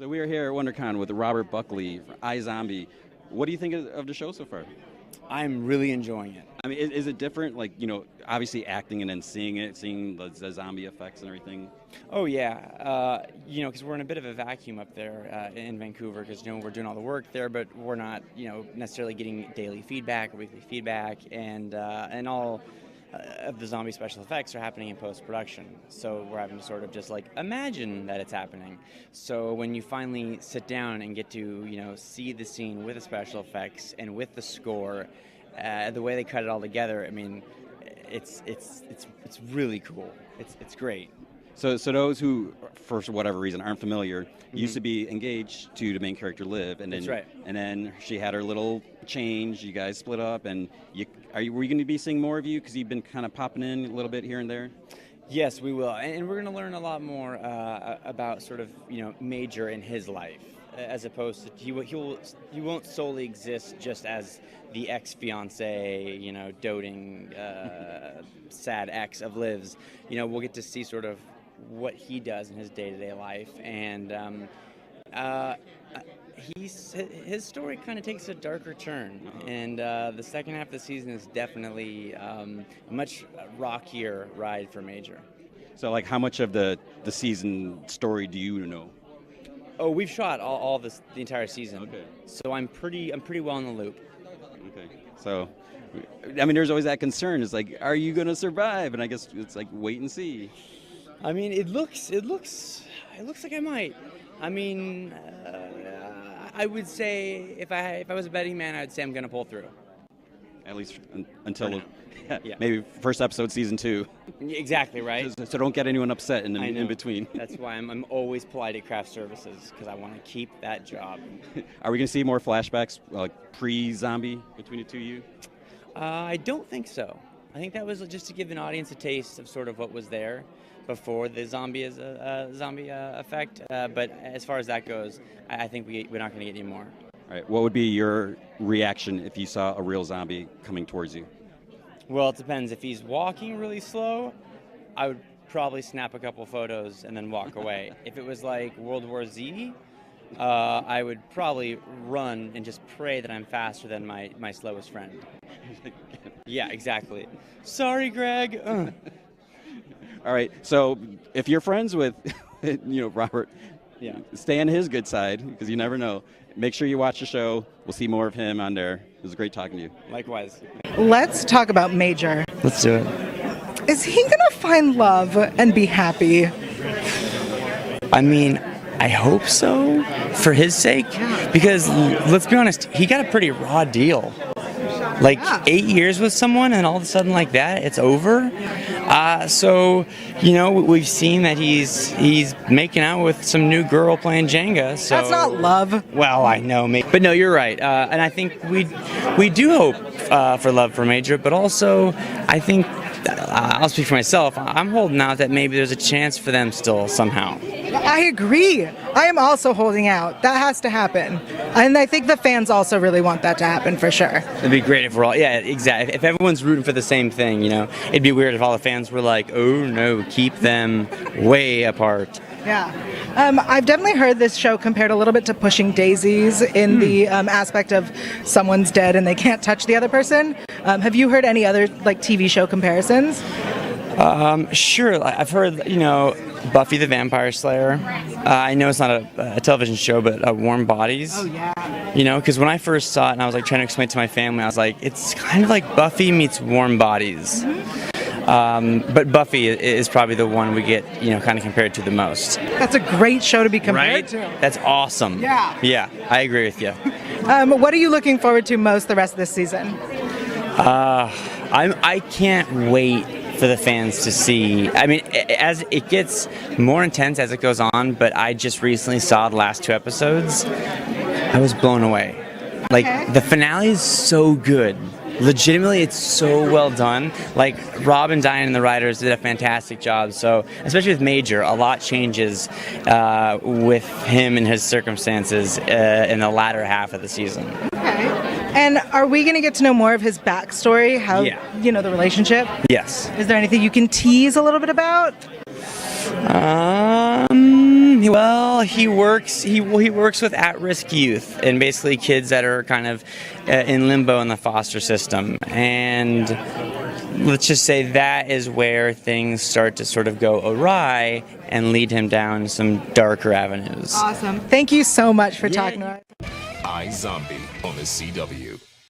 So we are here at WonderCon with Robert Buckley from iZombie. What do you think of the show so far? I'm really enjoying it. I mean, is it different? Like, obviously acting and then seeing the zombie effects and everything. Oh yeah, because we're in a bit of a vacuum up there in Vancouver, because we're doing all the work there, but we're not necessarily getting daily feedback or weekly feedback, and all of the zombie special effects are happening in post-production. So we're having to sort of just imagine that it's happening. So when you finally sit down and get to see the scene with the special effects and with the score, the way they cut it all together, I mean, it's really cool. It's great. So those who, for whatever reason, aren't familiar, used to be engaged to the main character Liv, and then That's right. And then she had her little change. You guys split up, and were you going to be seeing more of you because you've been kind of popping in a little bit here and there? Yes, we will, and we're going to learn a lot more about sort of Major in his life, as opposed to he won't solely exist just as the ex-fiance, doting, sad ex of Liv's. We'll get to see sort of what he does in his day-to-day life, and his story kind of takes a darker turn, and the second half of the season is definitely a much rockier ride for Major. So, how much of the season story do you know? Oh, we've shot all the entire season. Okay. So I'm pretty well in the loop. Okay. So, I mean, there's always that concern. It's are you going to survive? And I guess it's wait and see. I mean, it looks like I might. I mean, I would say if I was a betting man, I'd say I'm going to pull through. At least until Yeah. maybe first episode, season 2. Exactly right. So don't get anyone upset in between. That's why I'm always polite at craft services, because I want to keep that job. Are we going to see more flashbacks, pre-zombie, between the two of you? I don't think so. I think that was just to give an audience a taste of sort of what was there before the zombie effect. But as far as that goes, I think we're not going to get any more. All right. What would be your reaction if you saw a real zombie coming towards you? Well, it depends. If he's walking really slow, I would probably snap a couple photos and then walk away. If it was like World War Z, I would probably run and just pray that I'm faster than my slowest friend. Yeah, exactly. Sorry, Greg. All right. So if you're friends with, Robert, yeah, stay on his good side, because you never know. Make sure you watch the show. We'll see more of him on there. It was great talking to you. Likewise. Let's talk about Major. Let's do it. Is he gonna find love and be happy? I mean, I hope so, for his sake, because let's be honest, he got a pretty raw deal. 8 years with someone, and all of a sudden like that, it's over. So, we've seen that he's making out with some new girl playing Jenga. So That's not love. Well, I know, but no, you're right. And I think we do hope for love for Major, but also I think I'll speak for myself. I'm holding out that maybe there's a chance for them still somehow. I agree. I am also holding out. That has to happen. And I think the fans also really want that to happen for sure. It'd be great if we're all, yeah, exactly. If everyone's rooting for the same thing, it'd be weird if all the fans were like, oh no, keep them way apart. Yeah. I've definitely heard this show compared a little bit to Pushing Daisies in the aspect of someone's dead and they can't touch the other person. Have you heard any other TV show comparisons? Sure. I've heard, Buffy the Vampire Slayer. I know it's not a television show, but Warm Bodies. Oh, yeah. Because when I first saw it and I was trying to explain it to my family, I was like, it's kind of like Buffy meets Warm Bodies. But Buffy is probably the one we get, kind of compared to the most. That's a great show to be compared to. That's awesome. Yeah. Yeah, I agree with you. What are you looking forward to most the rest of this season? I can't wait for the fans to see. I mean, as it gets more intense as it goes on, but I just recently saw the last 2 episodes. I was blown away. The finale is so good. Legitimately, it's so well done. Rob and Diane and the writers did a fantastic job. So, especially with Major, a lot changes with him and his circumstances in the latter half of the season. Okay. And are we going to get to know more of his backstory? How, the relationship? Yes. Is there anything you can tease a little bit about? Well, Well, he works with at-risk youth and basically kids that are kind of in limbo in the foster system. And let's just say that is where things start to sort of go awry and lead him down some darker avenues. Awesome. Thank you so much for talking to us. iZombie on the CW.